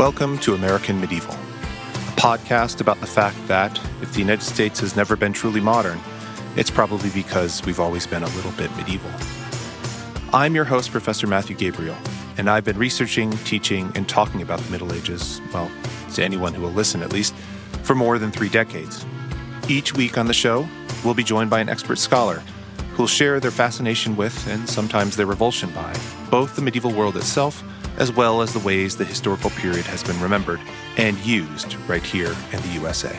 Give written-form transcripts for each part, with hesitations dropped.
Welcome to American Medieval, a podcast about the fact that if the United States has never been truly modern, it's probably because we've always been a little bit medieval. I'm your host, Professor Matthew Gabriel, and I've been researching, teaching, and talking about the Middle Ages, well, to anyone who will listen at least, for more than 3 decades. Each week on the show, we'll be joined by an expert scholar who'll share their fascination with, and sometimes their revulsion by, both the medieval world itself as well as the ways the historical period has been remembered and used right here in the USA.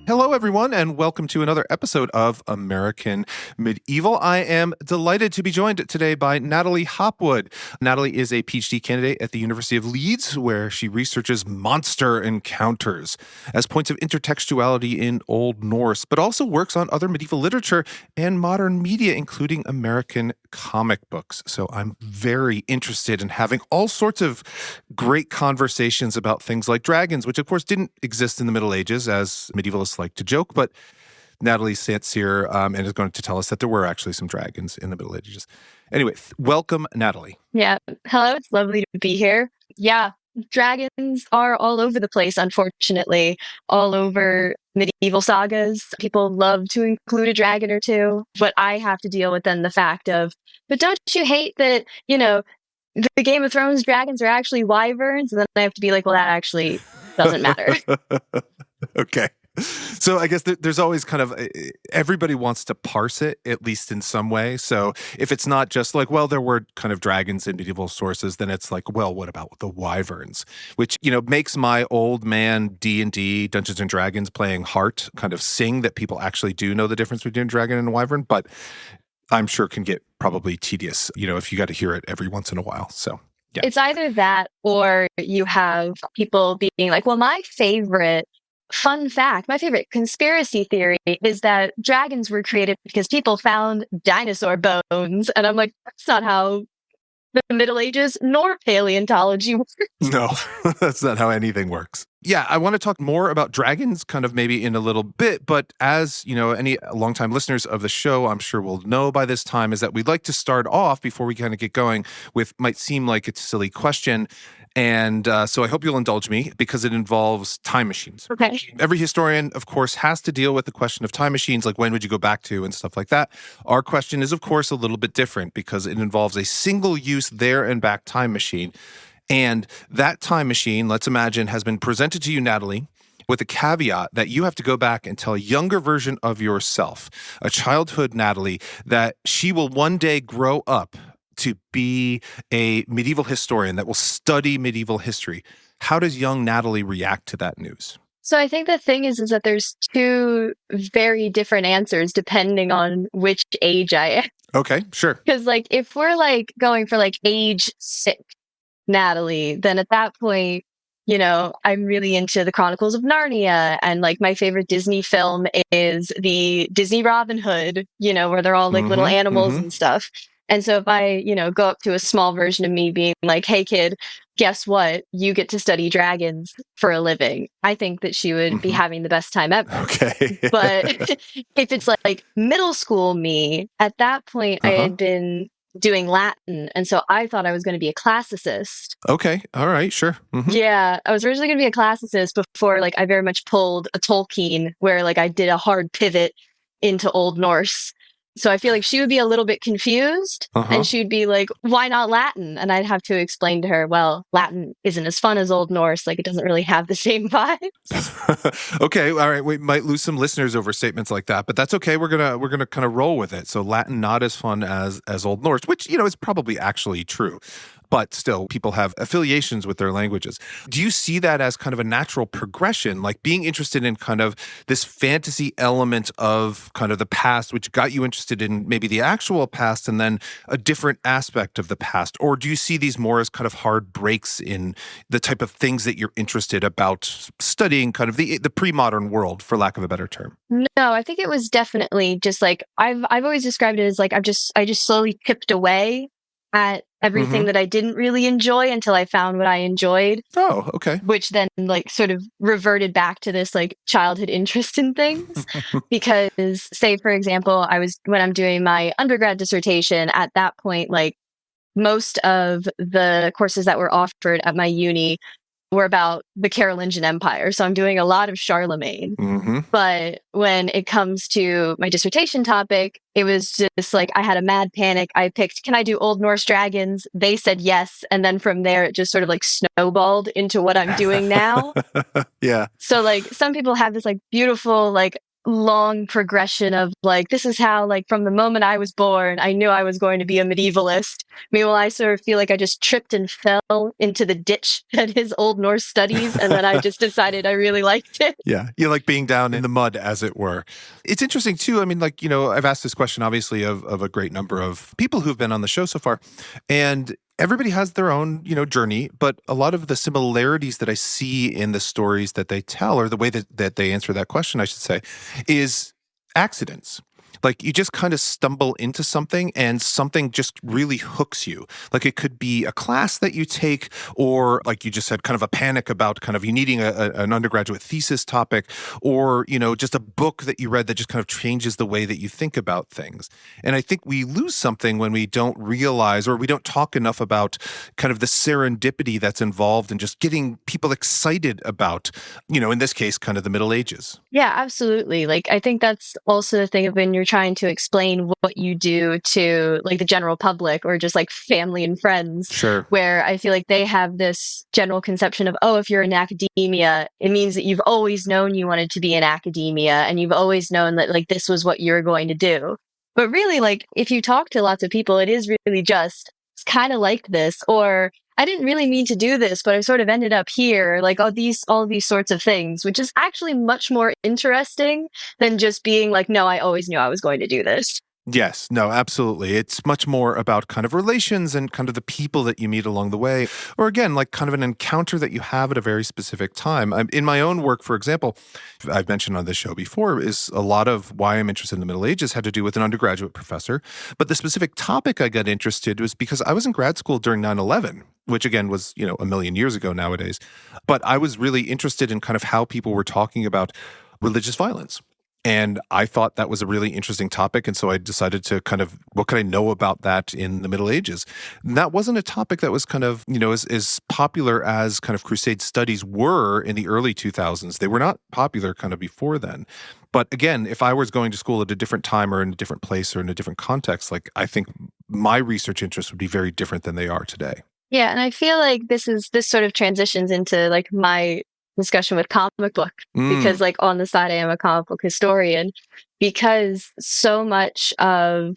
Hello, everyone, and welcome to another episode of American Medieval. I am delighted to be joined today by Natalie Hopwood. Natalie is a PhD candidate at the University of Leeds, where she researches monster encounters as points of intertextuality in Old Norse, but also works on other medieval literature and modern media, including American comic books. So I'm very interested in having all sorts of great conversations about things like dragons, which of course didn't exist in the Middle Ages, as medievalists like to joke, but Natalie sits here and is going to tell us that there were actually some dragons in the Middle Ages. Anyway, welcome, Natalie. Yeah. Hello. It's lovely to be here. Yeah. Dragons are all over the place, unfortunately, all over medieval sagas. People love to include a dragon or two, but I have to deal with then the fact of, but don't you hate that, the Game of Thrones dragons are actually wyverns? And then I have to be like, well, that actually doesn't matter. Okay. So I guess there's always kind of, everybody wants to parse it, at least in some way. So if it's not just like, well, there were kind of dragons in medieval sources, then it's like, well, what about the wyverns? Which, makes my old man D&D, Dungeons & Dragons, playing Heart kind of sing that people actually do know the difference between a dragon and a wyvern, but I'm sure can get probably tedious, if you got to hear it every once in a while. So yeah. It's either that or you have people being like, well, my favorite conspiracy theory is that dragons were created because people found dinosaur bones. And I'm like, that's not how the Middle Ages nor paleontology works. No, that's not how anything works. Yeah, I want to talk more about dragons kind of maybe in a little bit, but as, any longtime listeners of the show, I'm sure will know by this time, is that we'd like to start off before we kind of get going with might seem like it's a silly question. And so I hope you'll indulge me because it involves time machines. Okay. Every historian, of course, has to deal with the question of time machines, like when would you go back to and stuff like that. Our question is, of course, a little bit different because it involves a single-use there and back time machine. And that time machine, let's imagine, has been presented to you, Natalie, with a caveat that you have to go back and tell a younger version of yourself, a childhood Natalie, that she will one day grow up to be a medieval historian that will study medieval history. How does young Natalie react to that news? So I think the thing is that there's two very different answers depending on which age I am. Okay, sure. Because if we're going for age 6 Natalie, then at that point, I'm really into the Chronicles of Narnia, and my favorite Disney film is the Disney Robin Hood, where they're all little animals and stuff. And so if I, go up to a small version of me being like, hey kid, guess what? You get to study dragons for a living. I think that she would be having the best time ever. Okay. But if it's middle school me, at that point I had been doing Latin. And so I thought I was going to be a classicist. Okay. All right. Sure. Mm-hmm. Yeah. I was originally going to be a classicist before I very much pulled a Tolkien where I did a hard pivot into Old Norse. So I feel she would be a little bit confused and she'd be like, why not Latin? And I'd have to explain to her, well, Latin isn't as fun as Old Norse. It doesn't really have the same vibes. Okay. All right. We might lose some listeners over statements like that, but that's okay. We're going to kind of roll with it. So Latin, not as fun as Old Norse, which, is probably actually true. But still, people have affiliations with their languages. Do you see that as kind of a natural progression, like being interested in kind of this fantasy element of kind of the past, which got you interested in maybe the actual past and then a different aspect of the past? Or do you see these more as kind of hard breaks in the type of things that you're interested about studying kind of the pre-modern world, for lack of a better term? No, I think it was definitely just I've always described it as I just slowly chipped away at everything that I didn't really enjoy until I found what I enjoyed. Oh, okay. Which then sort of reverted back to this childhood interest in things. Because say, for example, when I'm doing my undergrad dissertation, at that point, most of the courses that were offered at my uni were about the Carolingian Empire. So I'm doing a lot of Charlemagne. Mm-hmm. But when it comes to my dissertation topic, it was just like I had a mad panic. I picked, can I do Old Norse dragons? They said yes. And then from there, it just sort of like snowballed into what I'm doing now. Yeah. So like some people have this like beautiful, like long progression of like, this is how like from the moment I was born, I knew I was going to be a medievalist. Meanwhile, I sort of feel like I just tripped and fell into the ditch that is Old Norse studies. And then I just decided I really liked it. Yeah. You like being down in the mud, as it were. It's interesting, too. I mean, like, I've asked this question, obviously, of a great number of people who've been on the show so far. And everybody has their own, journey. But a lot of the similarities that I see in the stories that they tell, or the way that they answer that question, I should say, is accidents. Like you just kind of stumble into something and something just really hooks you. Like it could be a class that you take, or like you just said, kind of a panic about kind of you needing an undergraduate thesis topic, or, just a book that you read that just kind of changes the way that you think about things. And I think we lose something when we don't realize, or we don't talk enough about kind of the serendipity that's involved in just getting people excited about, in this case, kind of the Middle Ages. Yeah, absolutely. Like, I think that's also the thing of when you're trying to explain what you do to like the general public or just like family and friends. Sure. Where I feel like they have this general conception of, oh, if you're in academia, it means that you've always known you wanted to be in academia and you've always known that like this was what you're going to do. But really, like, if you talk to lots of people, it is really just, it's kind of like this, or I didn't really mean to do this, but I sort of ended up here, like all these sorts of things, which is actually much more interesting than just being like, no, I always knew I was going to do this. Yes, no, absolutely. It's much more about kind of relations and kind of the people that you meet along the way, or again, like kind of an encounter that you have at a very specific time. In my own work, for example, I've mentioned on this show before, is a lot of why I'm interested in the Middle Ages had to do with an undergraduate professor. But the specific topic I got interested was because I was in grad school during 9/11, which again was, a million years ago nowadays. But I was really interested in kind of how people were talking about religious violence. And I thought that was a really interesting topic. And so I decided to kind of, what could I know about that in the Middle Ages? And that wasn't a topic that was kind of, as popular as kind of Crusade studies were in the early 2000s. They were not popular kind of before then. But again, if I was going to school at a different time or in a different place or in a different context, like I think my research interests would be very different than they are today. Yeah, and I feel like this sort of transitions into like my discussion with comic book because like on the side I am a comic book historian, because so much of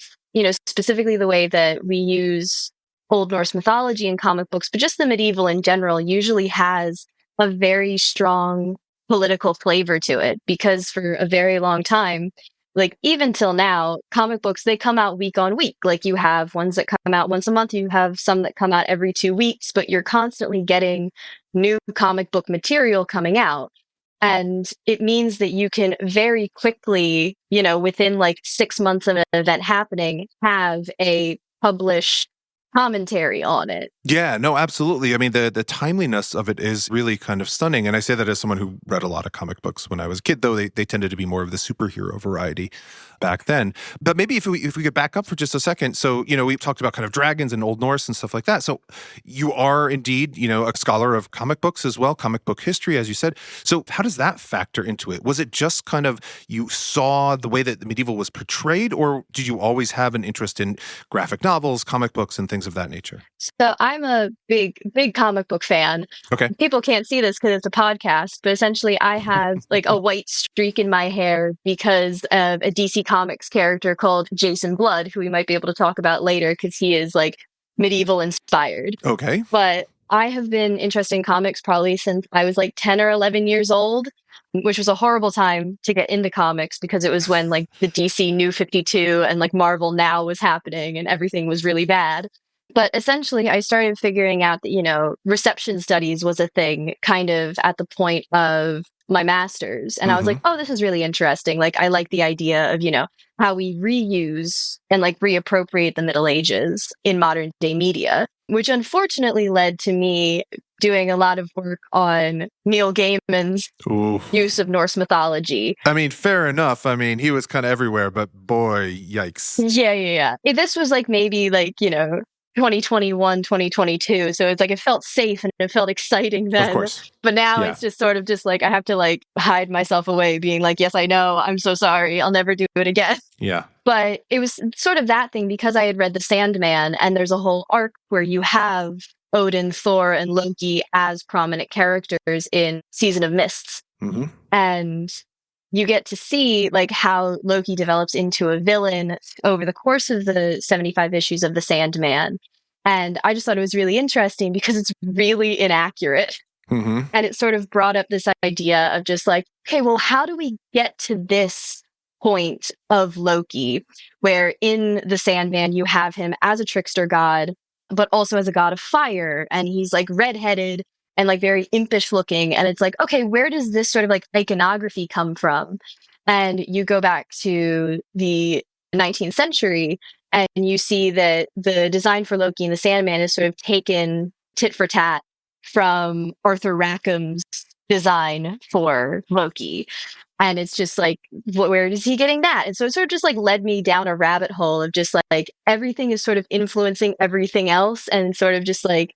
specifically the way that we use Old Norse mythology in comic books, but just the medieval in general, usually has a very strong political flavor to it, because for a very long time, like even till now, comic books, they come out week on week. Like you have ones that come out once a month, you have some that come out every 2 weeks, but you're constantly getting new comic book material coming out. And it means that you can very quickly, within like 6 months of an event happening, have a published commentary on it. Yeah, no, absolutely. I mean, the timeliness of it is really kind of stunning. And I say that as someone who read a lot of comic books when I was a kid, though they tended to be more of the superhero variety back then. But maybe if we could back up for just a second. So, we've talked about kind of dragons and Old Norse and stuff like that. So you are indeed, a scholar of comic books as well, comic book history, as you said. So how does that factor into it? Was it just kind of you saw the way that the medieval was portrayed, or did you always have an interest in graphic novels, comic books, and things of that nature? So I'm a big comic book fan. Okay. People can't see this because it's a podcast, but essentially I have like a white streak in my hair because of a DC Comics character called Jason Blood, who we might be able to talk about later because he is like medieval inspired. Okay. But I have been interested in comics probably since I was like 10 or 11 years old, which was a horrible time to get into comics because it was when like the DC New 52 and like Marvel Now was happening and everything was really bad. But essentially, I started figuring out that, reception studies was a thing kind of at the point of my master's. And I was like, oh, this is really interesting. Like, I like the idea of, how we reuse and like reappropriate the Middle Ages in modern day media, which unfortunately led to me doing a lot of work on Neil Gaiman's use of Norse mythology. I mean, fair enough. I mean, he was kind of everywhere, but boy, yikes. Yeah. This was like maybe like, 2021, 2022. So it's like it felt safe and it felt exciting Of then. course. But now Yeah. it's just sort of just like I have to like hide myself away, being like, yes, I know, I'm so sorry, I'll never do it again. Yeah. But it was sort of that thing because I had read The Sandman, and there's a whole arc where you have Odin, Thor, and Loki as prominent characters in Season of Mists. Hmm. And you get to see like how Loki develops into a villain over the course of the 75 issues of The Sandman. And I just thought it was really interesting because it's really inaccurate. Hmm. And it sort of brought up this idea of just like, okay, well, how do we get to this point of Loki, where in The Sandman you have him as a trickster god, but also as a god of fire, and he's like redheaded and like very impish looking, and it's like, okay, where does this sort of like iconography come from? And you go back to the 19th century and you see that the design for Loki and the Sandman is sort of taken tit for tat from Arthur Rackham's design for Loki. And it's just like, where is he getting that? And so it sort of just like led me down a rabbit hole of just like everything is sort of influencing everything else. And sort of just like,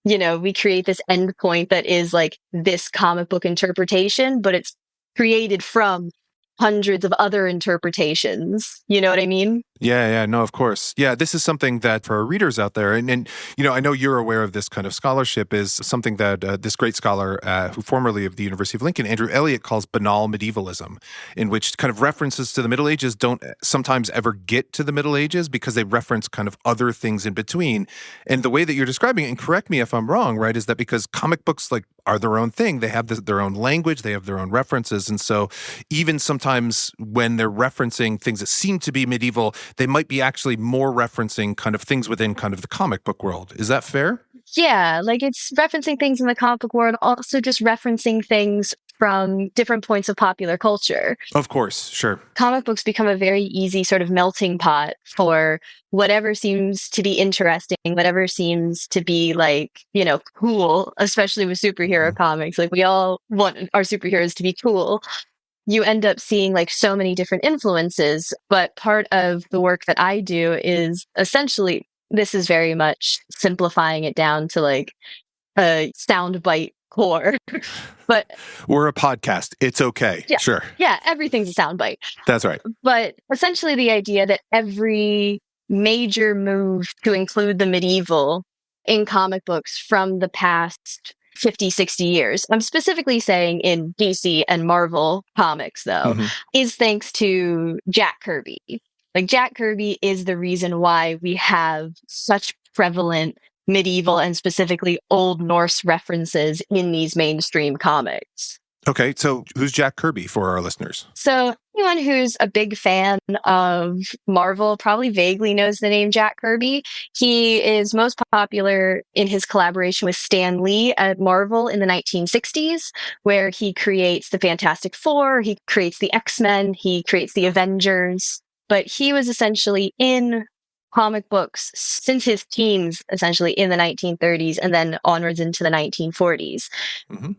we create this end point that is like this comic book interpretation, but it's created from hundreds of other interpretations. You know what I mean? Yeah, no, of course. Yeah, this is something that for our readers out there, and I know you're aware of this kind of scholarship, is something that this great scholar, who formerly of the University of Lincoln, Andrew Elliott, calls banal medievalism, in which kind of references to the Middle Ages don't sometimes ever get to the Middle Ages because they reference kind of other things in between. And the way that you're describing it, and correct me if I'm wrong, right, is that because comic books like are their own thing, they have their own language, they have their own references, and so even sometimes when they're referencing things that seem to be medieval, they might be actually more referencing kind of things within kind of the comic book world. Is that fair? Yeah, like it's referencing things in the comic book world, also just referencing things from different points of popular culture. Of course, sure. Comic books become a very easy sort of melting pot for whatever seems to be interesting, whatever seems to be like, cool, especially with superhero comics. Like we all want our superheroes to be cool. You end up seeing like so many different influences, but part of the work that I do is essentially, this is very much simplifying it down to like a soundbite core. But we're a podcast. It's okay. Yeah, sure. Yeah, everything's a soundbite. That's right. But essentially the idea that every major move to include the medieval in comic books from the past 50, 60 years, I'm specifically saying in DC and Marvel comics, though, is thanks to Jack Kirby. Like, Jack Kirby is the reason why we have such prevalent medieval and specifically Old Norse references in these mainstream comics. Okay, so who's Jack Kirby for our listeners? So anyone who's a big fan of Marvel probably vaguely knows the name Jack Kirby. He is most popular in his collaboration with Stan Lee at Marvel in the 1960s, where he creates the Fantastic Four, he creates the X-Men, he creates the Avengers. But he was essentially in comic books since his teens, essentially in the 1930s and then onwards into the 1940s.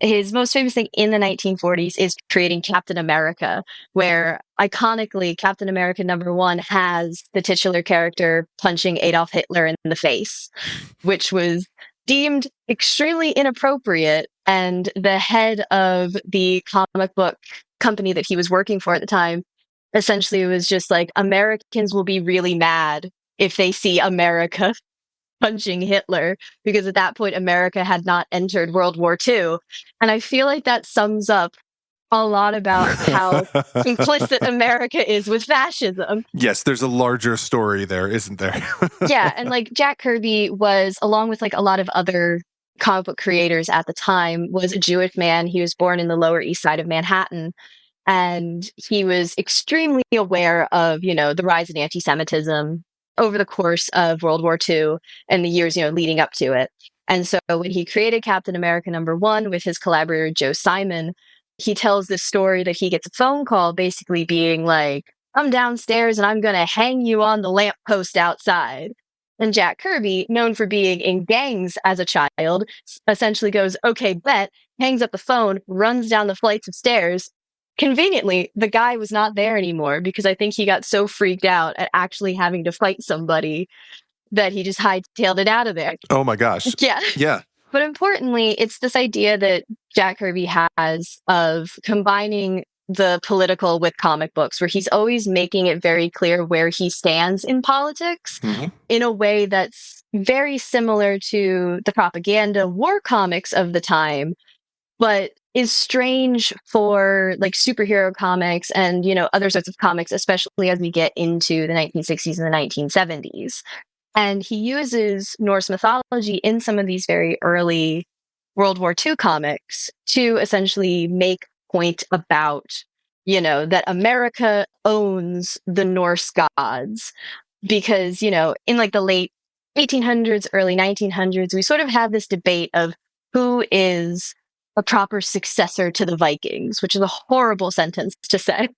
His most famous thing in the 1940s is creating Captain America, where iconically Captain America #1 has the titular character punching Adolf Hitler in the face, which was deemed extremely inappropriate. And the head of the comic book company that he was working for at the time essentially was just like, Americans will be really mad if they see America punching Hitler, because at that point, America had not entered World War II. And I feel like that sums up a lot about how complicit America is with fascism. Yes, there's a larger story there, isn't there? Yeah, and like Jack Kirby was, along with like a lot of other comic book creators at the time, was a Jewish man. He was born in the Lower East Side of Manhattan. And he was extremely aware of, the rise in anti-Semitism over the course of World War II and the years, leading up to it. And so when he created Captain America #1 with his collaborator, Joe Simon, he tells this story that he gets a phone call basically being like, I'm downstairs and I'm going to hang you on the lamppost outside. And Jack Kirby, known for being in gangs as a child, essentially goes, okay, bet, hangs up the phone, runs down the flights of stairs. Conveniently, the guy was not there anymore because I think he got so freaked out at actually having to fight somebody that he just hightailed it out of there. Oh my gosh. Yeah. Yeah. But importantly, it's this idea that Jack Kirby has of combining the political with comic books, where he's always making it very clear where he stands in politics in a way that's very similar to the propaganda war comics of the time, but is strange for like superhero comics and, other sorts of comics, especially as we get into the 1960s and the 1970s. And he uses Norse mythology in some of these very early World War II comics to essentially make point about, that America owns the Norse gods. Because, in like the late 1800s, early 1900s, we sort of have this debate of who is a proper successor to the Vikings, which is a horrible sentence to say.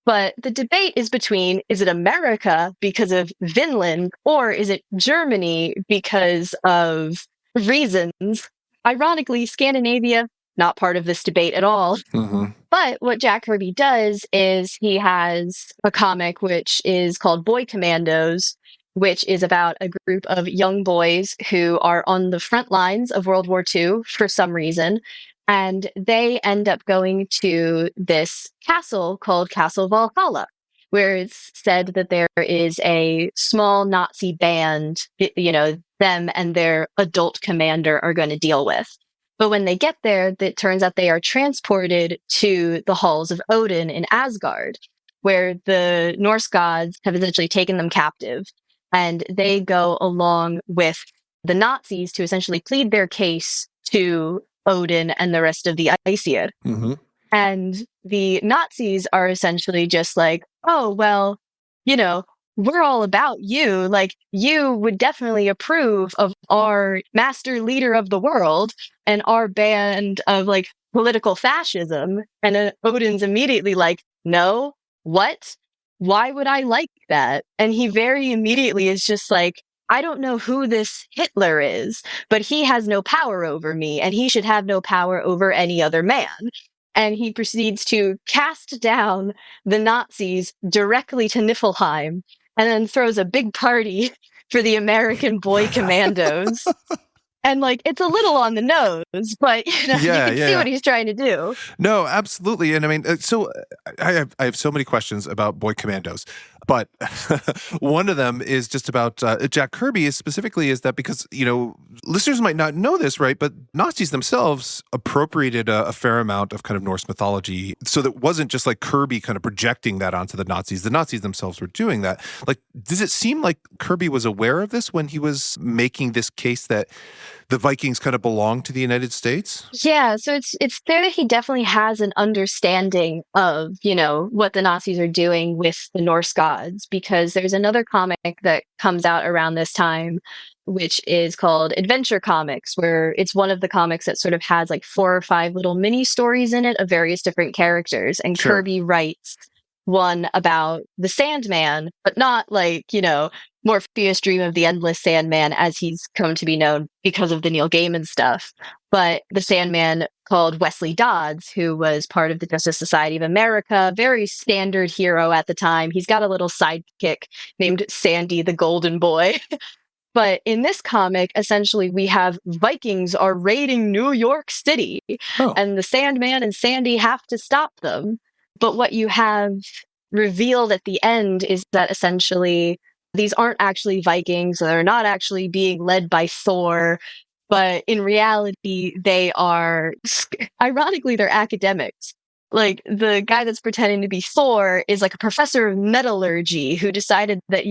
But the debate is between, is it America because of Vinland, or is it Germany because of reasons? Ironically, Scandinavia, not part of this debate at all. But what Jack Kirby does is he has a comic which is called Boy Commandos, which is about a group of young boys who are on the front lines of World War II for some reason. And they end up going to this castle called Castle Valhalla, where it's said that there is a small Nazi band, them and their adult commander are going to deal with. But when they get there, it turns out they are transported to the halls of Odin in Asgard, where the Norse gods have essentially taken them captive. And they go along with the Nazis to essentially plead their case to Odin and the rest of the Aesir. And the Nazis are essentially just like, oh, well, we're all about you. Like, you would definitely approve of our master leader of the world and our band of like political fascism. And Odin's immediately like, no, what? Why would I like that? And he very immediately is just like, I don't know who this Hitler is, but he has no power over me, and he should have no power over any other man. And he proceeds to cast down the Nazis directly to Niflheim, and then throws a big party for the American boy commandos. And like, it's a little on the nose, but you can see what he's trying to do. No, absolutely. And I mean, so I have so many questions about Boy Commandos, but one of them is just about Jack Kirby specifically is that because, listeners might not know this, right? But Nazis themselves appropriated a fair amount of kind of Norse mythology. So that wasn't just like Kirby kind of projecting that onto the Nazis. The Nazis themselves were doing that. Like, does it seem like Kirby was aware of this when he was making this case that the Vikings kind of belong to the United States? Yeah, so it's clear that he definitely has an understanding of, what the Nazis are doing with the Norse gods, because there's another comic that comes out around this time, which is called Adventure Comics, where it's one of the comics that sort of has like 4 or 5 little mini stories in it of various different characters. And Sure. Kirby writes one about the Sandman, but not like, Morpheus' Dream of the Endless Sandman as he's come to be known because of the Neil Gaiman stuff, but the Sandman called Wesley Dodds, who was part of the Justice Society of America, very standard hero at the time. He's got a little sidekick named Sandy the Golden Boy. But in this comic, essentially, we have Vikings are raiding New York City, and the Sandman and Sandy have to stop them. But what you have revealed at the end is that essentially these aren't actually Vikings. They're not actually being led by Thor, but in reality, they are, ironically, they're academics. Like, the guy that's pretending to be Thor is like a professor of metallurgy who decided that,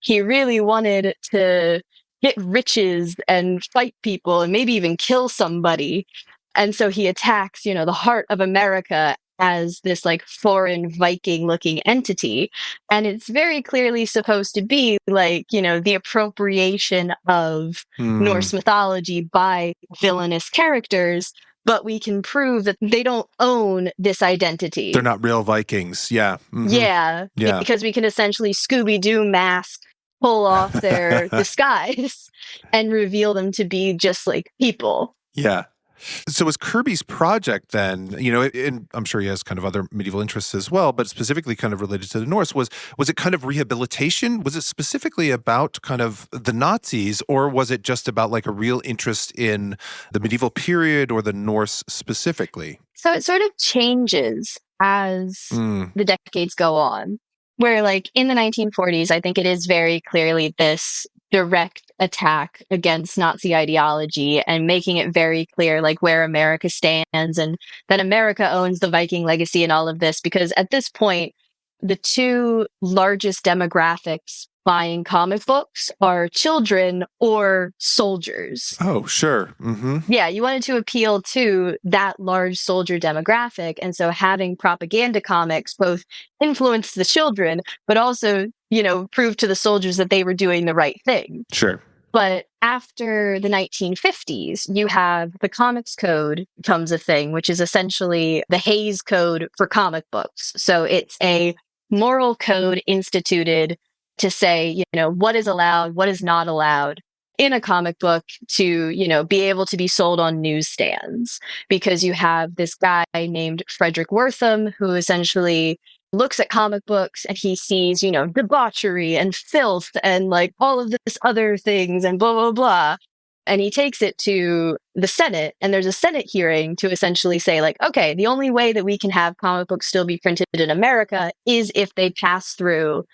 he really wanted to get riches and fight people and maybe even kill somebody. And so he attacks, the heart of America as this like foreign Viking looking entity. And it's very clearly supposed to be like, the appropriation of Norse mythology by villainous characters, but we can prove that they don't own this identity. They're not real Vikings. Yeah. Yeah. Because we can essentially Scooby-Doo mask, pull off their disguise and reveal them to be just like people. Yeah. So was Kirby's project then, and I'm sure he has kind of other medieval interests as well, but specifically kind of related to the Norse, was it kind of rehabilitation? Was it specifically about kind of the Nazis, or was it just about like a real interest in the medieval period or the Norse specifically? So it sort of changes as Mm, the decades go on. Where, like, in the 1940s, I think it is very clearly this direct attack against Nazi ideology and making it very clear, like, where America stands and that America owns the Viking legacy and all of this. Because at this point, the two largest demographics buying comic books are children or soldiers. oh, sure. Mm-hmm. Yeah, you wanted to appeal to that large soldier demographic. And so having propaganda comics both influenced the children, but also, proved to the soldiers that they were doing the right thing. Sure. But after the 1950s, you have the Comics Code becomes a thing, which is essentially the Hays Code for comic books. So it's a moral code instituted to say, what is allowed, what is not allowed in a comic book to, be able to be sold on newsstands. Because you have this guy named Frederick Wortham who essentially looks at comic books and he sees, debauchery and filth and like all of this other things and blah, blah, blah. And he takes it to the Senate, and there's a Senate hearing to essentially say, like, okay, the only way that we can have comic books still be printed in America is if they pass through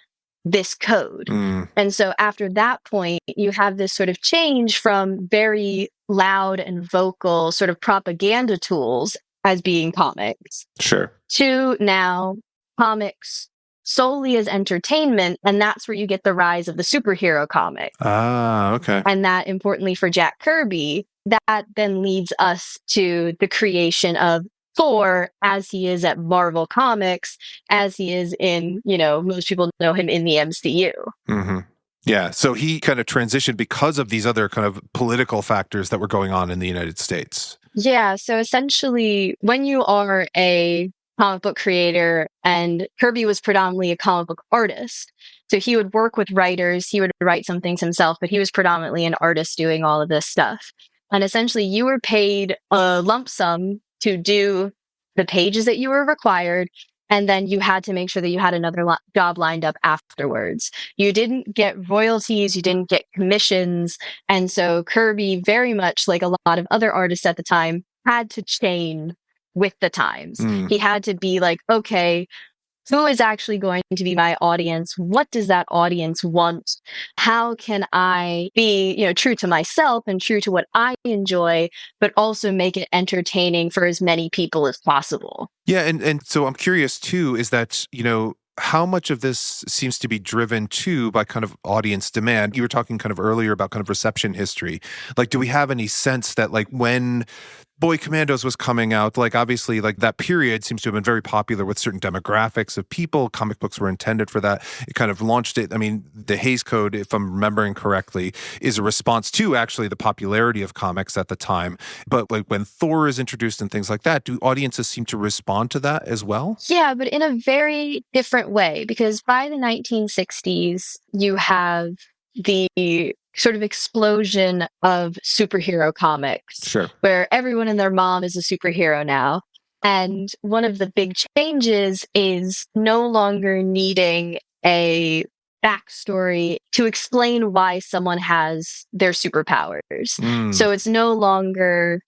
this code. Mm, And so after that point, you have this sort of change from very loud and vocal sort of propaganda tools as being comics sure. to now comics solely as entertainment. And that's where you get the rise of the superhero comic. Ah, okay. And that, importantly for Jack Kirby, that then leads us to the creation of Thor as he is at Marvel Comics, as he is in, most people know him in the MCU. Mm-hmm. Yeah. So he kind of transitioned because of these other kind of political factors that were going on in the United States. Yeah. So essentially, when you are a comic book creator, and Kirby was predominantly a comic book artist, so he would work with writers, he would write some things himself, but he was predominantly an artist doing all of this stuff. And essentially, you were paid a lump sum to do the pages that you were required. And then you had to make sure that you had another job lined up afterwards. You didn't get royalties, you didn't get commissions. And so Kirby, very much like a lot of other artists at the time, had to chain with the times. Mm. He had to be like, okay, who is actually going to be my audience? What does that audience want? How can I be, true to myself and true to what I enjoy, but also make it entertaining for as many people as possible? Yeah. And so I'm curious too, is that, how much of this seems to be driven too by kind of audience demand? You were talking kind of earlier about kind of reception history. Like, do we have any sense that like when Boy Commandos was coming out, like obviously like that period seems to have been very popular with certain demographics of people. Comic books were intended for that. It kind of launched it. I mean, the Hays Code, if I'm remembering correctly, is a response to actually the popularity of comics at the time. But like when Thor is introduced and things like that, do audiences seem to respond to that as well? Yeah, but in a very different way, because by the 1960s, you have the sort of explosion of superhero comics, Sure. where everyone and their mom is a superhero now. And one of the big changes is no longer needing a backstory to explain why someone has their superpowers. Mm. So it's no longer,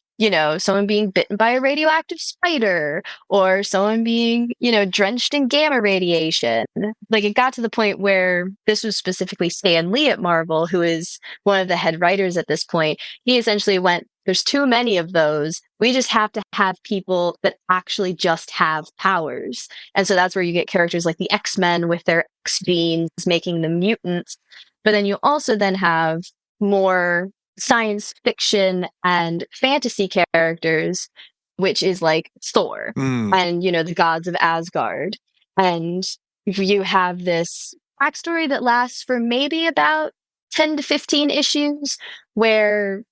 someone being bitten by a radioactive spider or someone being, drenched in gamma radiation. Like, it got to the point where this was specifically Stan Lee at Marvel, who is one of the head writers at this point. He essentially went, there's too many of those. We just have to have people that actually just have powers. And so that's where you get characters like the X-Men with their X genes, making them mutants. But then you also then have more science fiction and fantasy characters, which is like Thor and, the gods of Asgard. And you have this backstory that lasts for maybe about 10 to 15 issues, where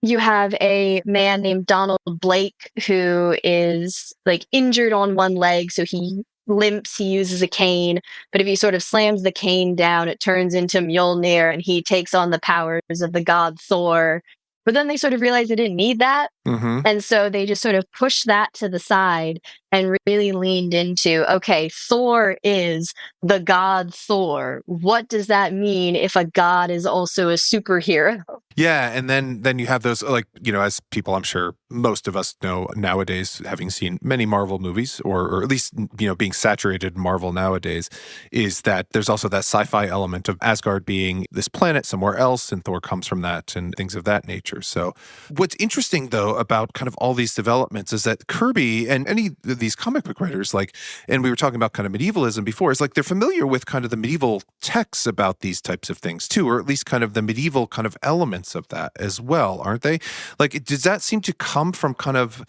you have a man named Donald Blake who is like injured on one leg, so he limps, he uses a cane, but if he sort of slams the cane down, it turns into Mjolnir and he takes on the powers of the god Thor. But then they sort of realized they didn't need that. Mm-hmm. And so they just sort of pushed that to the side and really leaned into, okay, Thor is the god Thor. What does that mean if a god is also a superhero? Yeah, and then you have those, like, as people, I'm sure most of us know nowadays, having seen many Marvel movies, or at least being saturated in Marvel nowadays, is that there's also that sci-fi element of Asgard being this planet somewhere else, and Thor comes from that, and things of that nature. So what's interesting though about kind of all these developments is that Kirby and any of these comic book writers, like, and we were talking about kind of medievalism before, is like they're familiar with kind of the medieval texts about these types of things too, or at least kind of the medieval kind of elements of that as well, aren't they? Like, does that seem to come from kind of,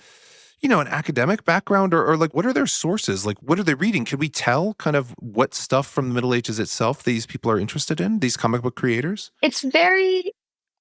an academic background, or like, what are their sources? Like, what are they reading? Can we tell kind of what stuff from the Middle Ages itself these people are interested in, these comic book creators? It's very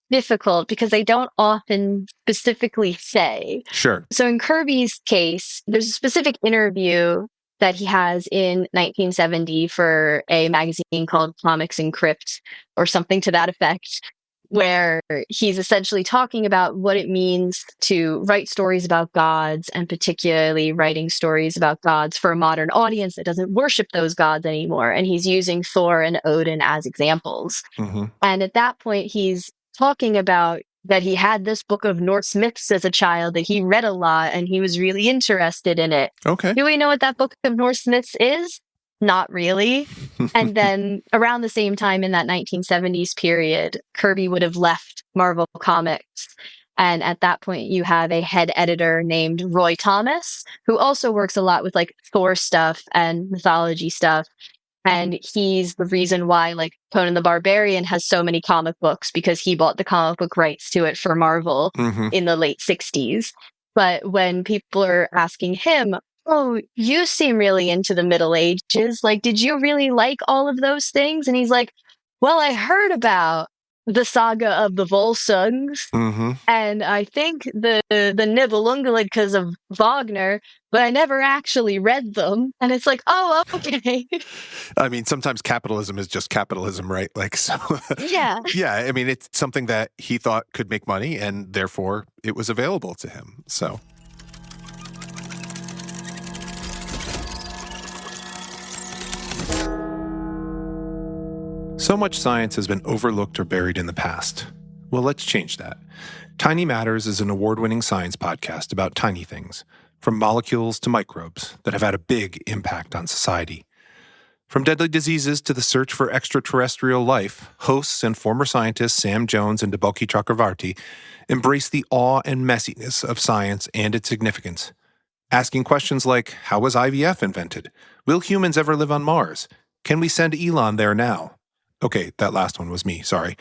difficult because they don't often specifically say. Sure. So in Kirby's case, there's a specific interview that he has in 1970 for a magazine called Comics Encrypt, or something to that effect, where he's essentially talking about what it means to write stories about gods, and particularly writing stories about gods for a modern audience that doesn't worship those gods anymore. And he's using Thor and Odin as examples. Mm-hmm. And at that point, he's talking about that he had this book of Norse myths as a child that he read a lot, and he was really interested in it. Okay. Do we know what that book of Norse myths is? Not really. And then around the same time in that 1970s period, Kirby would have left Marvel Comics. And at that point, you have a head editor named Roy Thomas, who also works a lot with like Thor stuff and mythology stuff. And he's the reason why like Conan the Barbarian has so many comic books, because he bought the comic book rights to it for Marvel Mm-hmm. in the late 60s. But when people are asking him, oh, you seem really into the Middle Ages. Like, did you really like all of those things? And he's like, well, I heard about the saga of the Volsungs, Mm-hmm. and I think the Nibelungenliedjes of Wagner, but I never actually read them. And it's like, oh, okay. I mean, sometimes capitalism is just capitalism, right? Like, so Yeah. yeah, I mean, it's something that he thought could make money, and therefore it was available to him. So much science has been overlooked or buried in the past. Well, let's change that. Tiny Matters is an award-winning science podcast about tiny things, from molecules to microbes, that have had a big impact on society. From deadly diseases to the search for extraterrestrial life, hosts and former scientists Sam Jones and Debalki Chakravarti embrace the awe and messiness of science and its significance. Asking questions like, how was IVF invented? Will humans ever live on Mars? Can we send Elon there now? Okay, that last one was me, sorry.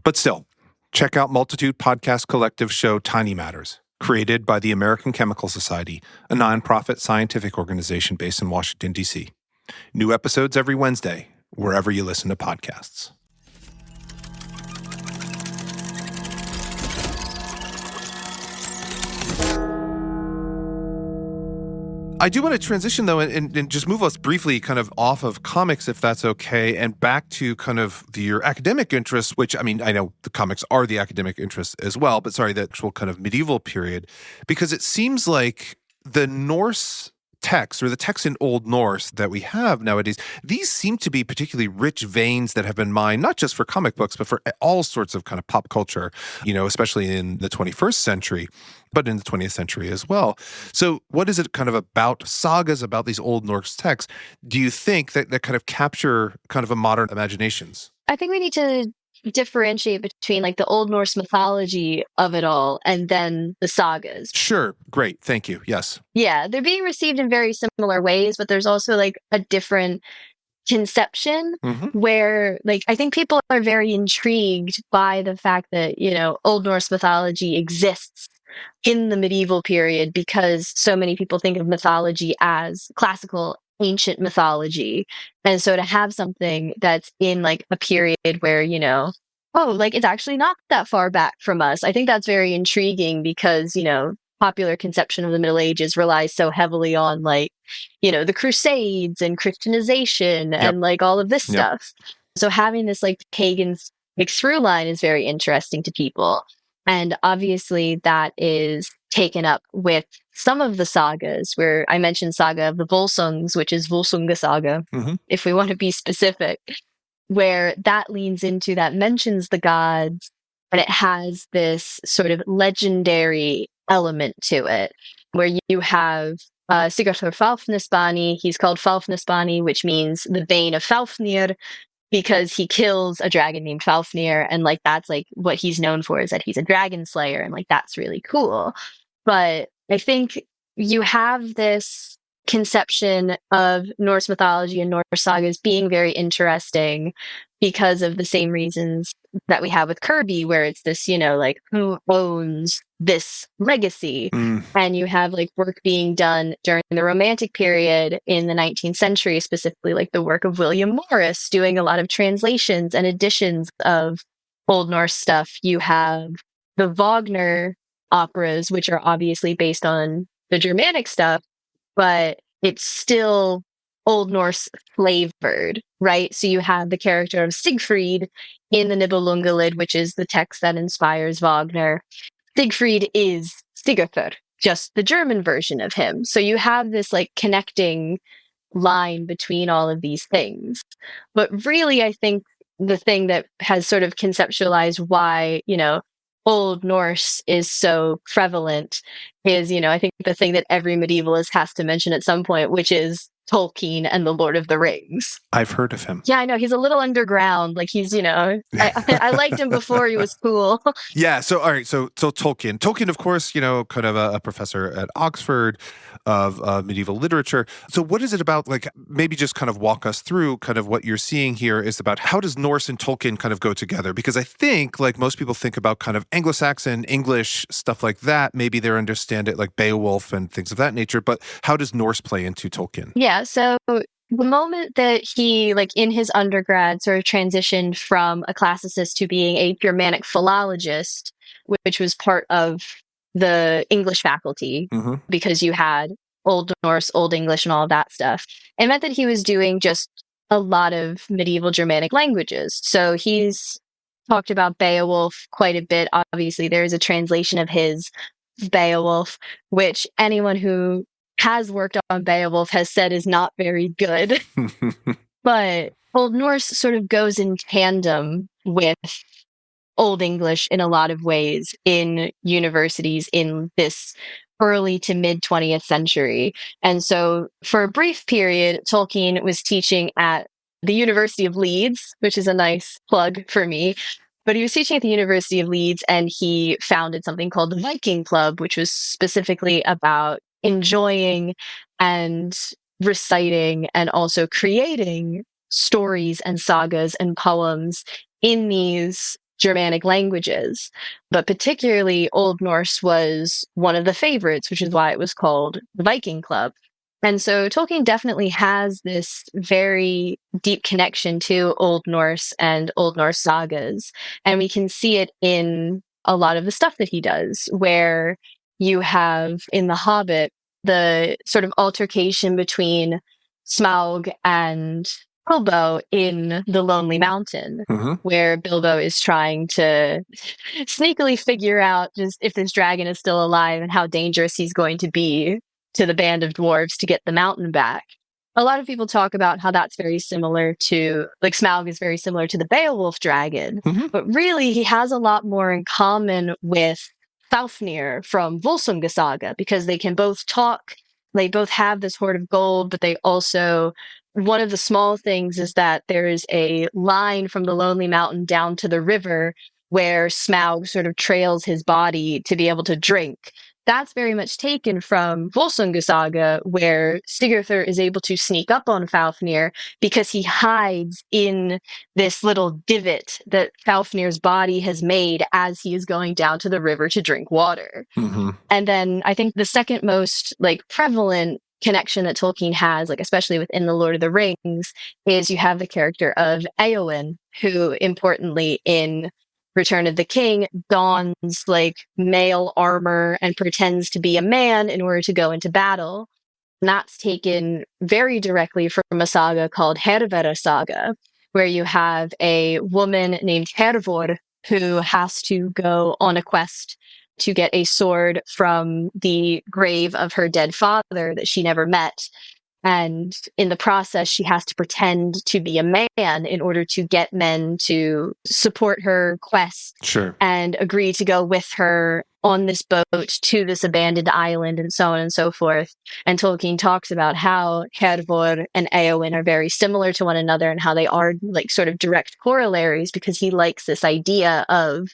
But still, check out Multitude Podcast Collective show Tiny Matters, created by the American Chemical Society, a nonprofit scientific organization based in Washington, D.C. New episodes every Wednesday, wherever you listen to podcasts. I do want to transition, though, and just move us briefly kind of off of comics, if that's okay, and back to kind of your academic interests, which, I mean, I know the comics are the academic interests as well, but sorry, the actual kind of medieval period, because it seems like the Norse texts, or the texts in Old Norse that we have nowadays, these seem to be particularly rich veins that have been mined, not just for comic books, but for all sorts of kind of pop culture, especially in the 21st century, but in the 20th century as well. So what is it kind of about sagas, about these Old Norse texts, do you think that kind of capture kind of a modern imaginations? I think we need to differentiate between like the Old Norse mythology of it all and then the sagas. Sure. Great. Thank you. Yes. Yeah, they're being received in very similar ways, but there's also like a different conception where like I think people are very intrigued by the fact that, Old Norse mythology exists in the medieval period, because so many people think of mythology as classical ancient mythology. And so to have something that's in like a period where, like it's actually not that far back from us, I think that's very intriguing, because, popular conception of the Middle Ages relies so heavily on like, the Crusades and Christianization and like all of this stuff. So having this like pagan like through line is very interesting to people. And obviously that is taken up with some of the sagas, where I mentioned Saga of the Volsungs, which is Volsunga Saga, if we want to be specific, where that leans into, that mentions the gods, but it has this sort of legendary element to it, where you have Sigurður Fafnisbani. He's called Fafnisbani, which means the Bane of Fafnir, because he kills a dragon named Fafnir, and like that's like what he's known for, is that he's a dragon slayer, and like that's really cool. But I think you have this conception of Norse mythology and Norse sagas being very interesting because of the same reasons that we have with Kirby, where it's this, like, who owns this legacy? And you have like work being done during the Romantic period in the 19th century, specifically like the work of William Morris, doing a lot of translations and editions of Old Norse stuff. You have the Wagner operas, which are obviously based on the Germanic stuff, but it's still Old Norse flavored, right? So you have the character of Siegfried in the Nibelungenlied, which is the text that inspires Wagner. Siegfried is Sigurður, just the German version of him. So you have this like connecting line between all of these things. But really, I think the thing that has sort of conceptualized why, Old Norse is so prevalent is, I think the thing that every medievalist has to mention at some point, which is Tolkien and the Lord of the Rings. I've heard of him. Yeah, I know. He's a little underground. Like he's, I liked him before he was cool. Yeah. So, all right. So Tolkien. Tolkien, of course, kind of a professor at Oxford of medieval literature. So what is it about, like, maybe just kind of walk us through kind of what you're seeing here is about how does Norse and Tolkien kind of go together? Because I think, like, most people think about kind of Anglo-Saxon, English, stuff like that. Maybe they understand it like Beowulf and things of that nature. But how does Norse play into Tolkien? Yeah. So the moment that he, like in his undergrad, sort of transitioned from a classicist to being a Germanic philologist, which was part of the English faculty, because you had Old Norse, Old English, and all of that stuff, it meant that he was doing just a lot of medieval Germanic languages. So he's talked about Beowulf quite a bit. Obviously, there is a translation of his Beowulf, which anyone who has worked on Beowulf has said is not very good. But Old Norse sort of goes in tandem with Old English in a lot of ways in universities in this early to mid 20th century. And so for a brief period, Tolkien was teaching at the University of Leeds, which is a nice plug for me. But he was teaching at the University of Leeds, and he founded something called the Viking Club, which was specifically about enjoying and reciting and also creating stories and sagas and poems in these Germanic languages. But particularly Old Norse was one of the favorites, which is why it was called the Viking Club. And so Tolkien definitely has this very deep connection to Old Norse and Old Norse sagas. And we can see it in a lot of the stuff that he does, where you have in The Hobbit the sort of altercation between Smaug and Bilbo in The Lonely Mountain, where Bilbo is trying to sneakily figure out just if this dragon is still alive and how dangerous he's going to be to the band of dwarves to get the mountain back. A lot of people talk about how that's very similar to, like, Smaug is very similar to the Beowulf dragon, but really he has a lot more in common with Fafnir from Volsunga Saga, because they can both talk, they both have this hoard of gold, but they also, one of the small things is that there is a line from the Lonely Mountain down to the river where Smaug sort of trails his body to be able to drink. That's very much taken from Volsunga Saga, where Sigurður is able to sneak up on Fafnir because he hides in this little divot that Fafnir's body has made as he is going down to the river to drink water. And then I think the second most prevalent connection that Tolkien has, especially within the Lord of the Rings, is you have the character of Éowyn, who importantly in Return of the King dons male armor and pretends to be a man in order to go into battle. And that's taken very directly from a saga called Hervera Saga, where you have a woman named Hervor who has to go on a quest to get a sword from the grave of her dead father that she never met. And in the process, she has to pretend to be a man in order to get men to support her quest Sure. and agree to go with her on this boat to this abandoned island and so on and so forth. And Tolkien talks about how Hervor and Eowyn are very similar to one another and how they are like sort of direct corollaries, because he likes this idea of,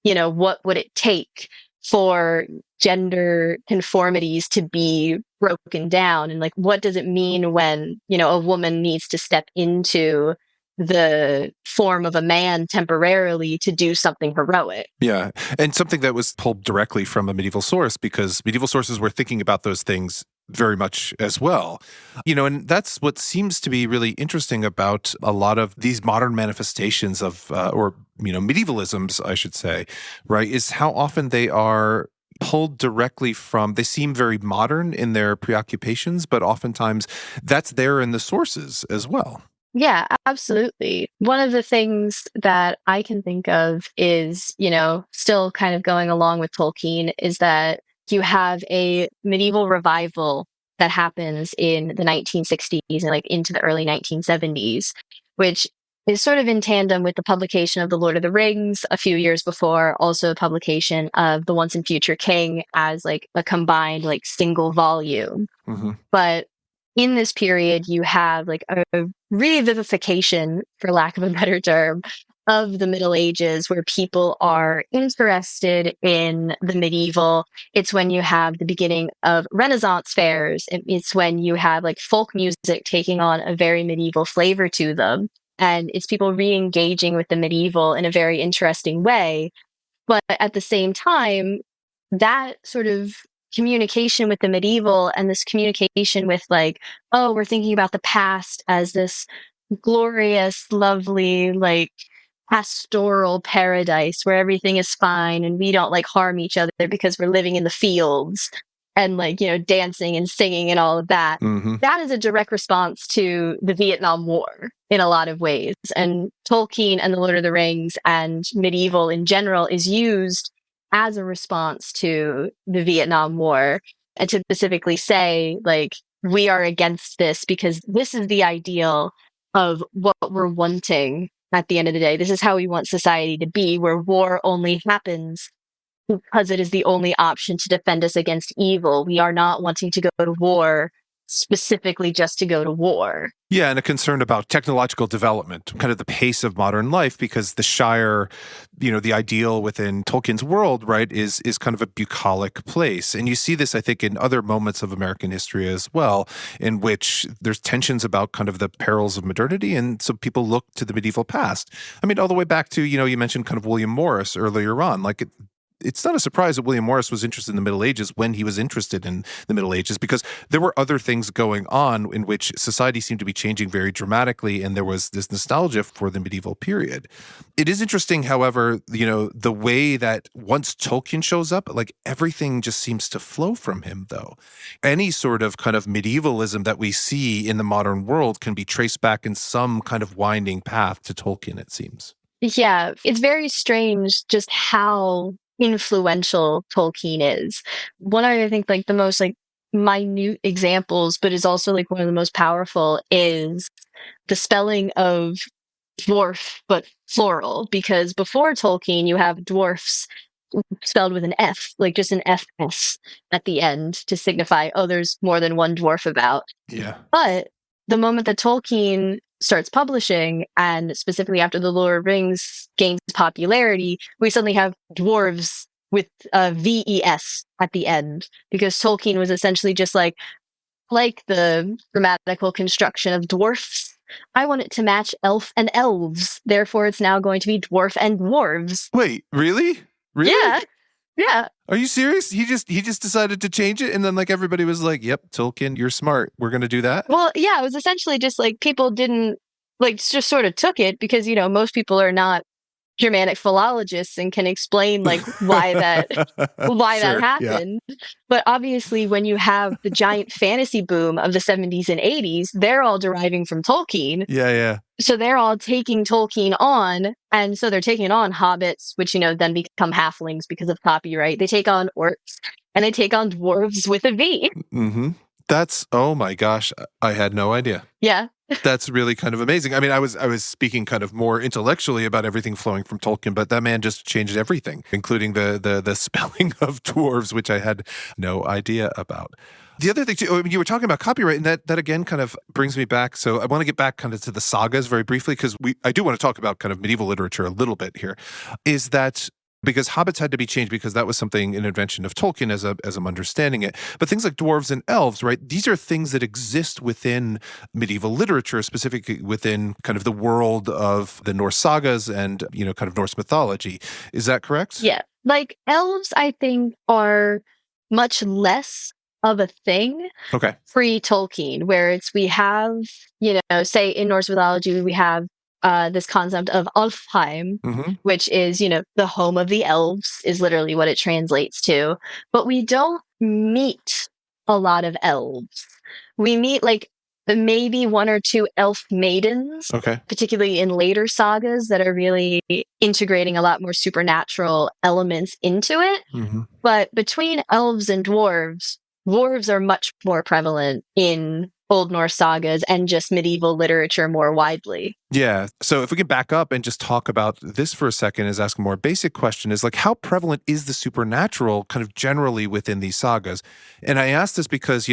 what would it take for gender conformities to be broken down, and like what does it mean when a woman needs to step into the form of a man temporarily to do something heroic. Yeah, and something that was pulled directly from a medieval source, because medieval sources were thinking about those things very much as well. And that's what seems to be really interesting about a lot of these modern manifestations of, or medievalisms, I should say, right, is how often they are pulled directly from, they seem very modern in their preoccupations, but oftentimes that's there in the sources as well. Yeah, absolutely. One of the things that I can think of is, still kind of going along with Tolkien, is that you have a medieval revival that happens in the 1960s and like into the early 1970s, which is sort of in tandem with the publication of The Lord of the Rings a few years before, also the publication of The Once and Future King as like a combined like single volume. Mm-hmm. But in this period, you have like a revivification, for lack of a better term, of the Middle Ages, where people are interested in the medieval. It's when you have the beginning of Renaissance fairs. It's when you have like folk music taking on a very medieval flavor to them. And it's people re-engaging with the medieval in a very interesting way. But at the same time, that sort of communication with the medieval and this communication with like, oh, we're thinking about the past as this glorious, lovely, like pastoral paradise where everything is fine and we don't like harm each other because we're living in the fields and like, dancing and singing and all of that. Mm-hmm. That is a direct response to the Vietnam War in a lot of ways. And Tolkien and The Lord of the Rings and medieval in general is used as a response to the Vietnam War, and to specifically say, like, we are against this because this is the ideal of what we're wanting at the end of the day. This is how we want society to be, where war only happens because it is the only option to defend us against evil. We are not wanting to go to war specifically just to go to war. Yeah, and a concern about technological development, kind of the pace of modern life, because the Shire, the ideal within Tolkien's world, right, is kind of a bucolic place. And you see this, I think, in other moments of American history as well, in which there's tensions about kind of the perils of modernity, and so people look to the medieval past. I mean, all the way back to, you mentioned kind of William Morris earlier on, like it's not a surprise that William Morris was interested in the Middle Ages when he was interested in the Middle Ages, because there were other things going on in which society seemed to be changing very dramatically, and there was this nostalgia for the medieval period. It is interesting, however, the way that once Tolkien shows up, like everything just seems to flow from him, though. Any sort of kind of medievalism that we see in the modern world can be traced back in some kind of winding path to Tolkien, it seems. Yeah, it's very strange just how influential Tolkien is. One of, I think, like the most like minute examples, but is also like one of the most powerful, is the spelling of dwarf, but plural, because before Tolkien, you have dwarfs spelled with an F, like just an FS at the end to signify, oh, there's more than one dwarf about. Yeah. But the moment that Tolkien starts publishing, and specifically after The Lord of the Rings gains popularity, we suddenly have dwarves with a VES at the end, because Tolkien was essentially just like the grammatical construction of dwarfs. I want it to match elf and elves, therefore it's now going to be dwarf and dwarves. Wait, really? Really? Yeah. Are you serious? He just decided to change it, and then like everybody was like, "Yep, Tolkien, you're smart. We're going to do that." Well, yeah, it was essentially just like people didn't like just sort of took it because most people are not Germanic philologists and can explain like why that Sure, yeah. happened. But obviously when you have the giant fantasy boom of the 70s and 80s, they're all deriving from Tolkien. Yeah. So they're all taking Tolkien on, and so they're taking on hobbits, which, then become halflings because of copyright. They take on orcs, and they take on dwarves with a V. Mm-hmm. That's, oh my gosh, I had no idea. Yeah. That's really kind of amazing. I mean, I was speaking kind of more intellectually about everything flowing from Tolkien, but that man just changed everything, including the spelling of dwarves, which I had no idea about. The other thing, too, I mean, you were talking about copyright, and that again kind of brings me back. So I want to get back kind of to the sagas very briefly, because I do want to talk about kind of medieval literature a little bit here. Is that because hobbits had to be changed because that was something, an invention of Tolkien as I'm understanding it. But things like dwarves and elves, right? These are things that exist within medieval literature, specifically within kind of the world of the Norse sagas and, kind of Norse mythology. Is that correct? Yeah. Like elves, I think, are much less of a thing Okay. pre-Tolkien, where we have, say in Norse mythology, we have this concept of Alfheim, Mm-hmm. which is, the home of the elves, is literally what it translates to. But we don't meet a lot of elves. We meet like maybe one or two elf maidens, Okay. particularly in later sagas that are really integrating a lot more supernatural elements into it. Mm-hmm. But between elves and dwarves are much more prevalent in Old Norse sagas and just medieval literature more widely. Yeah. So if we can back up and just talk about this for a second, is ask a more basic question, is like, how prevalent is the supernatural kind of generally within these sagas? And I ask this because,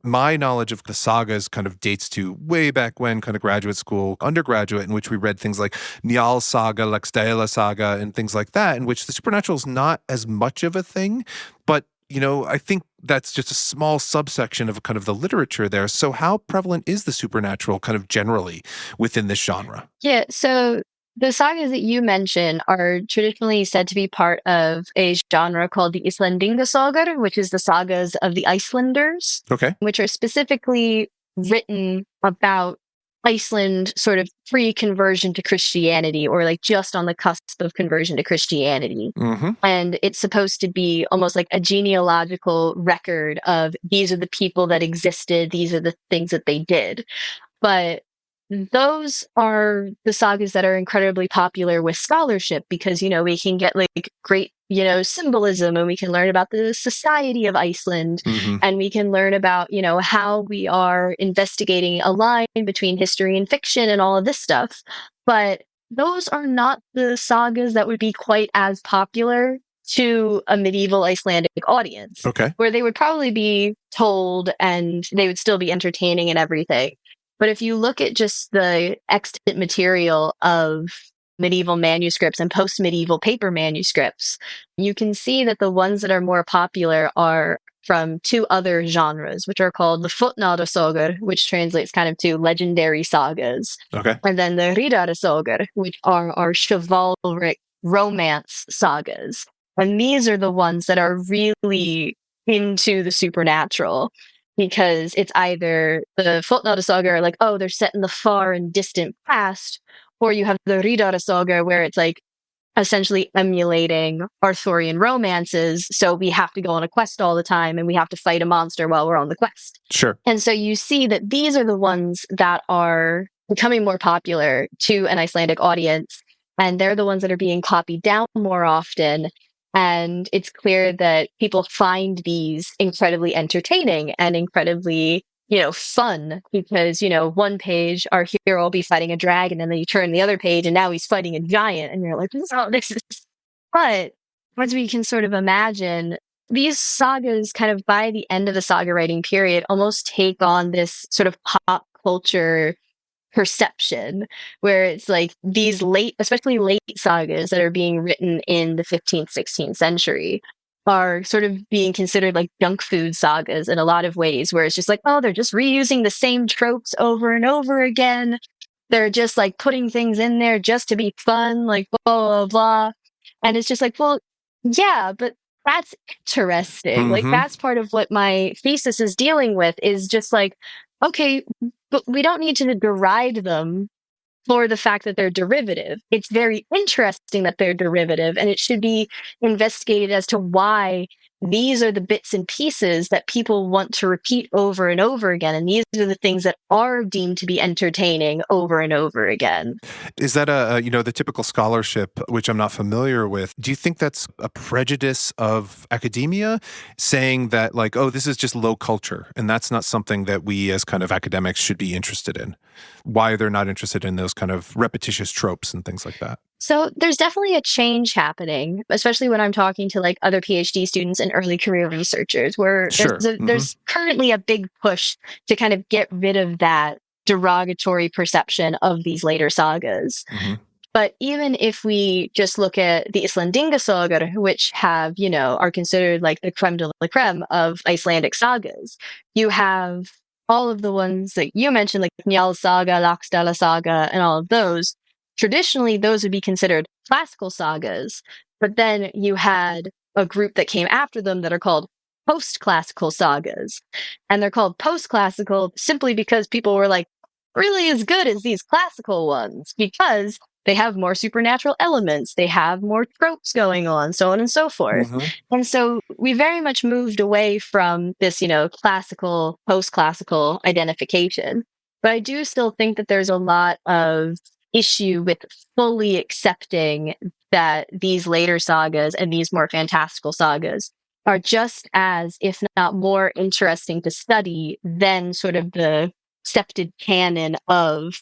my knowledge of the sagas kind of dates to way back when, kind of graduate school, undergraduate, in which we read things like Njal Saga, Laxdæla Saga, and things like that, in which the supernatural is not as much of a thing. But, I think that's just a small subsection of kind of the literature there. So how prevalent is the supernatural kind of generally within this genre? Yeah, so the sagas that you mention are traditionally said to be part of a genre called the Islendingasagar, which is the sagas of the Icelanders, Okay. which are specifically written about Iceland sort of pre-conversion to Christianity, or like just on the cusp of conversion to Christianity. Mm-hmm. And it's supposed to be almost like a genealogical record of these are the people that existed, these are the things that they did. But those are the sagas that are incredibly popular with scholarship because, we can get like great, symbolism, and we can learn about the society of Iceland, Mm-hmm. and we can learn about, how we are investigating a line between history and fiction and all of this stuff. But those are not the sagas that would be quite as popular to a medieval Icelandic audience, Okay. where they would probably be told and they would still be entertaining and everything. But if you look at just the extant material of medieval manuscripts and post-medieval paper manuscripts, you can see that the ones that are more popular are from two other genres, which are called the Fotnadasagar, which translates kind of to legendary sagas, Okay. and then the Ridarasagar, which are our chivalric romance sagas. And these are the ones that are really into the supernatural, because it's either the Fotnadasagar, like, oh, they're set in the far and distant past, or you have the Ridarasaga, where it's like essentially emulating Arthurian romances. So we have to go on a quest all the time, and we have to fight a monster while we're on the quest. Sure. And so you see that these are the ones that are becoming more popular to an Icelandic audience, and they're the ones that are being copied down more often. And it's clear that people find these incredibly entertaining and incredibly, fun, because, one page, our hero will be fighting a dragon, and then you turn the other page and now he's fighting a giant, and you're like, oh, this is. But as we can sort of imagine, these sagas kind of by the end of the saga writing period almost take on this sort of pop culture perception, where it's like these especially late sagas that are being written in the 15th, 16th century are sort of being considered like junk food sagas in a lot of ways, where it's just like, oh, they're just reusing the same tropes over and over again. They're just like putting things in there just to be fun, like blah, blah, blah. And it's just like, well, yeah, but that's interesting. Mm-hmm. Like, that's part of what my thesis is dealing with, is just like, okay, but we don't need to deride them for the fact that they're derivative. It's very interesting that they're derivative, and it should be investigated as to why these are the bits and pieces that people want to repeat over and over again. And these are the things that are deemed to be entertaining over and over again. Is that the typical scholarship, which I'm not familiar with? Do you think that's a prejudice of academia, saying that like, oh, this is just low culture, and that's not something that we as kind of academics should be interested in? Why they're not interested in those kind of repetitious tropes and things like that? So there's definitely a change happening, especially when I'm talking to like other PhD students and early career researchers, where Sure. there's currently a big push to kind of get rid of that derogatory perception of these later sagas. Mm-hmm. But even if we just look at the Icelandinga saga, which have, are considered like the creme de la creme of Icelandic sagas, you have all of the ones that you mentioned, like Njal saga, Laxdala saga, and all of those. Traditionally, those would be considered classical sagas, but then you had a group that came after them that are called post-classical sagas. And they're called post-classical simply because people were like, really as good as these classical ones, because they have more supernatural elements, they have more tropes going on, so on and so forth. Mm-hmm. And so we very much moved away from this, classical, post-classical identification. But I do still think that there's a lot of issue with fully accepting that these later sagas and these more fantastical sagas are just as, if not more interesting to study than sort of the accepted canon of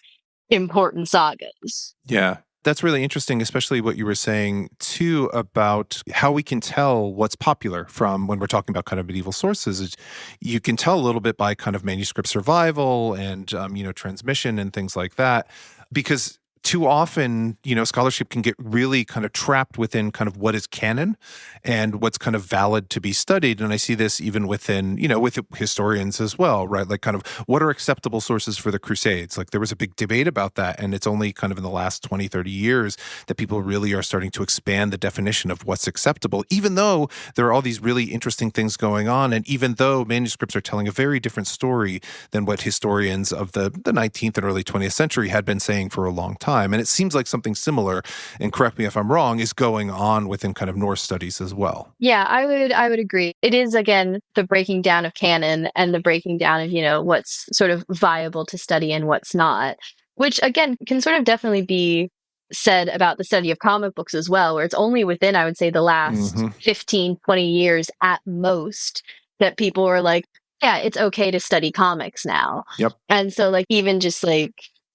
important sagas. Yeah. That's really interesting, especially what you were saying too about how we can tell what's popular from when we're talking about kind of medieval sources. You can tell a little bit by kind of manuscript survival and, transmission and things like that, because too often, scholarship can get really kind of trapped within kind of what is canon and what's kind of valid to be studied. And I see this even within, with historians as well, right? Like kind of what are acceptable sources for the Crusades? Like there was a big debate about that. And it's only kind of in the last 20, 30 years that people really are starting to expand the definition of what's acceptable, even though there are all these really interesting things going on. And even though manuscripts are telling a very different story than what historians of the 19th and early 20th century had been saying for a long time. And it seems like something similar, and correct me if I'm wrong, is going on within kind of Norse studies as well. Yeah, I would agree. It is, again, the breaking down of canon and the breaking down of, what's sort of viable to study and what's not, which again can sort of definitely be said about the study of comic books as well, where it's only within, I would say, the last 15, 20 years at most that people were like, yeah, it's okay to study comics now. Yep. And so like even just like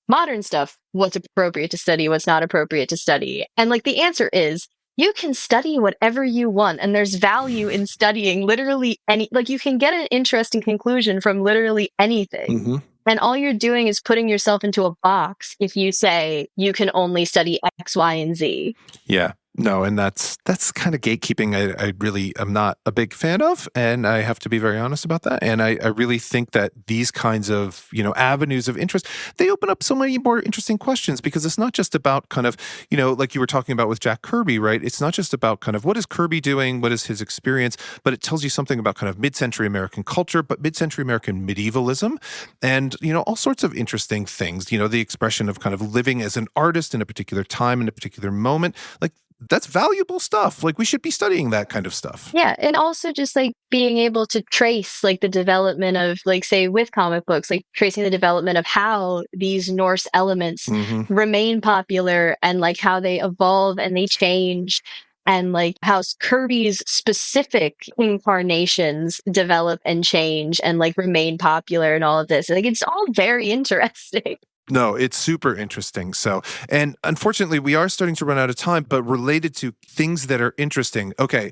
modern stuff, what's appropriate to study, what's not appropriate to study. And like the answer is you can study whatever you want. And there's value in studying literally you can get an interesting conclusion from literally anything. Mm-hmm. And all you're doing is putting yourself into a box if you say you can only study X, Y, and Z. Yeah. No, and that's kind of gatekeeping I really am not a big fan of, and I have to be very honest about that. And I really think that these kinds of, avenues of interest, they open up so many more interesting questions, because it's not just about kind of, like you were talking about with Jack Kirby, right? It's not just about kind of what is Kirby doing, what is his experience, but it tells you something about kind of mid-century American culture, but mid-century American medievalism, and, all sorts of interesting things, the expression of kind of living as an artist in a particular time, in a particular moment, like, that's valuable stuff. Like we should be studying that kind of stuff. Yeah. And also just like being able to trace like the development of like, say with comic books, like tracing the development of how these Norse elements remain popular and like how they evolve and they change, and like how Kirby's specific incarnations develop and change and like remain popular and all of this. Like it's all very interesting. No, it's super interesting. So, and unfortunately, we are starting to run out of time, but related to things that are interesting. Okay,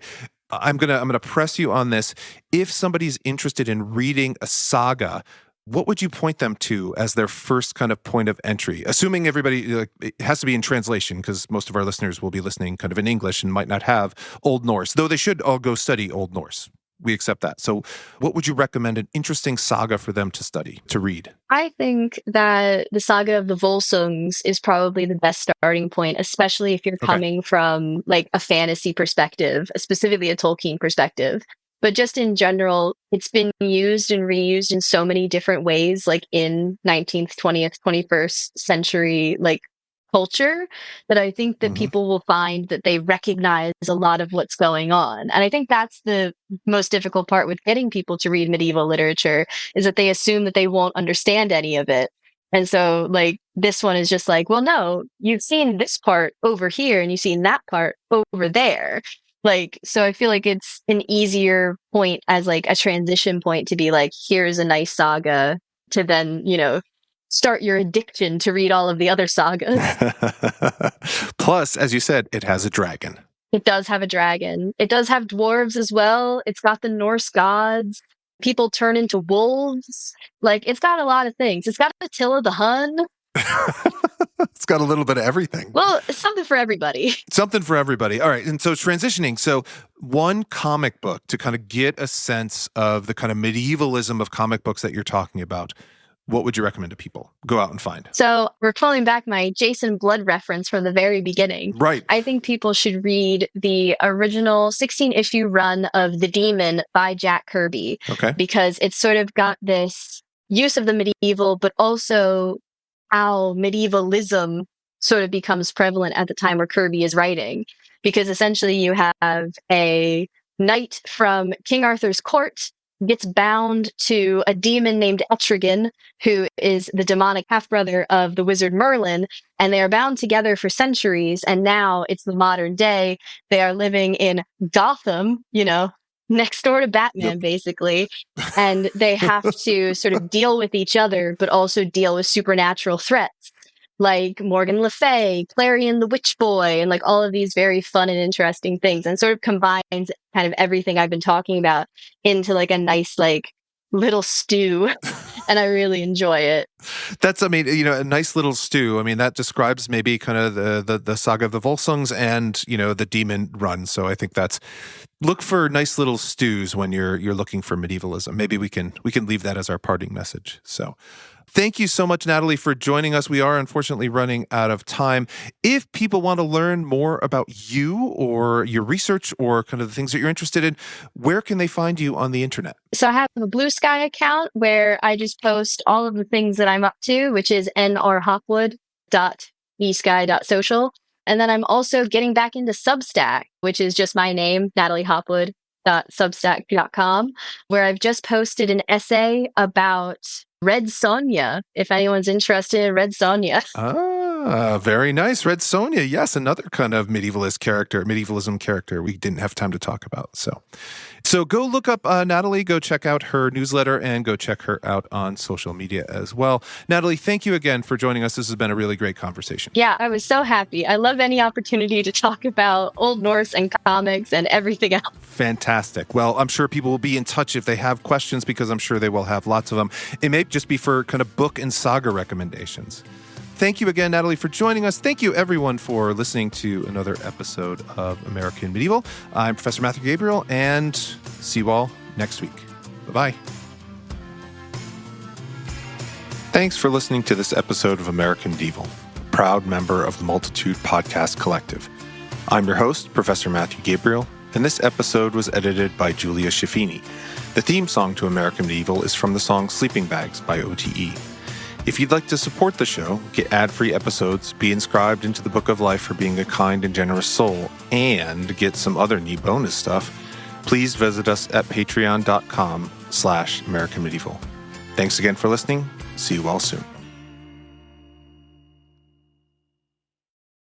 I'm gonna press you on this. If somebody's interested in reading a saga, what would you point them to as their first kind of point of entry? Assuming everybody, it has to be in translation, because most of our listeners will be listening kind of in English and might not have Old Norse, though they should all go study Old Norse. We accept that. So what would you recommend an interesting saga for them to study, to read? I think that the saga of the Volsungs is probably the best starting point, especially if you're coming from like a fantasy perspective, specifically a Tolkien perspective. But just in general, it's been used and reused in so many different ways, like in 19th, 20th, 21st century, like culture, that I think that people will find that they recognize a lot of what's going on. And I think that's the most difficult part with getting people to read medieval literature, is that they assume that they won't understand any of it. And so, like, this one is just like, well, no, you've seen this part over here and you've seen that part over there. Like, so I feel like it's an easier point as like a transition point to be like, here's a nice saga to then, start your addiction to read all of the other sagas. Plus, as you said, it has a dragon. It does have a dragon. It does have dwarves as well. It's got the Norse gods. People turn into wolves. Like, it's got a lot of things. It's got Attila the Hun. It's got a little bit of everything. Well, it's something for everybody. Something for everybody. All right. And so transitioning. So one comic book to kind of get a sense of the kind of medievalism of comic books that you're talking about. What would you recommend to people go out and find? So we're pulling back my Jason Blood reference from the very beginning. Right. I think people should read the original 16-issue run of The Demon by Jack Kirby. Okay. Because it's sort of got this use of the medieval, but also how medievalism sort of becomes prevalent at the time where Kirby is writing. Because essentially you have a knight from King Arthur's court gets bound to a demon named Etrigan, who is the demonic half-brother of the wizard Merlin, and they are bound together for centuries, and now it's the modern day. They are living in Gotham, next door to Batman, basically, and they have to sort of deal with each other, but also deal with supernatural threats, like Morgan Le Fay, Clarion the Witch Boy, and like all of these very fun and interesting things, and sort of combines kind of everything I've been talking about into like a nice like little stew. And I really enjoy it. That's, a nice little stew. I mean, that describes maybe kind of the saga of the Volsungs and, the demon run. So I think look for nice little stews when you're looking for medievalism. Maybe we can leave that as our parting message. So thank you so much, Natalie, for joining us. We are unfortunately running out of time. If people want to learn more about you or your research or kind of the things that you're interested in, where can they find you on the internet? So I have a Blue Sky account where I just post all of the things that I'm up to, which is nrhopwood.esky.social. And then I'm also getting back into Substack, which is just my name, nataliehopwood.substack.com, where I've just posted an essay about Red Sonja, if anyone's interested in Red Sonja. Very nice. Red Sonja, yes, another kind of medievalism character we didn't have time to talk about. So go look up Natalie, go check out her newsletter, and go check her out on social media as well. Natalie, thank you again for joining us. This has been a really great conversation. Yeah, I was so happy. I love any opportunity to talk about Old Norse and comics and everything else. Fantastic. Well, I'm sure people will be in touch if they have questions, because I'm sure they will have lots of them. It may just be for kind of book and saga recommendations. Thank you again, Natalie, for joining us. Thank you, everyone, for listening to another episode of American Medieval. I'm Professor Matthew Gabriel, and see you all next week. Bye-bye. Thanks for listening to this episode of American Medieval, a proud member of the Multitude Podcast Collective. I'm your host, Professor Matthew Gabriel, and this episode was edited by Julia Schiaffini. The theme song to American Medieval is from the song Sleeping Bags by OTE. If you'd like to support the show, get ad-free episodes, be inscribed into the Book of Life for being a kind and generous soul, and get some other neat bonus stuff, please visit us at patreon.com/American Medieval. Thanks again for listening. See you all soon.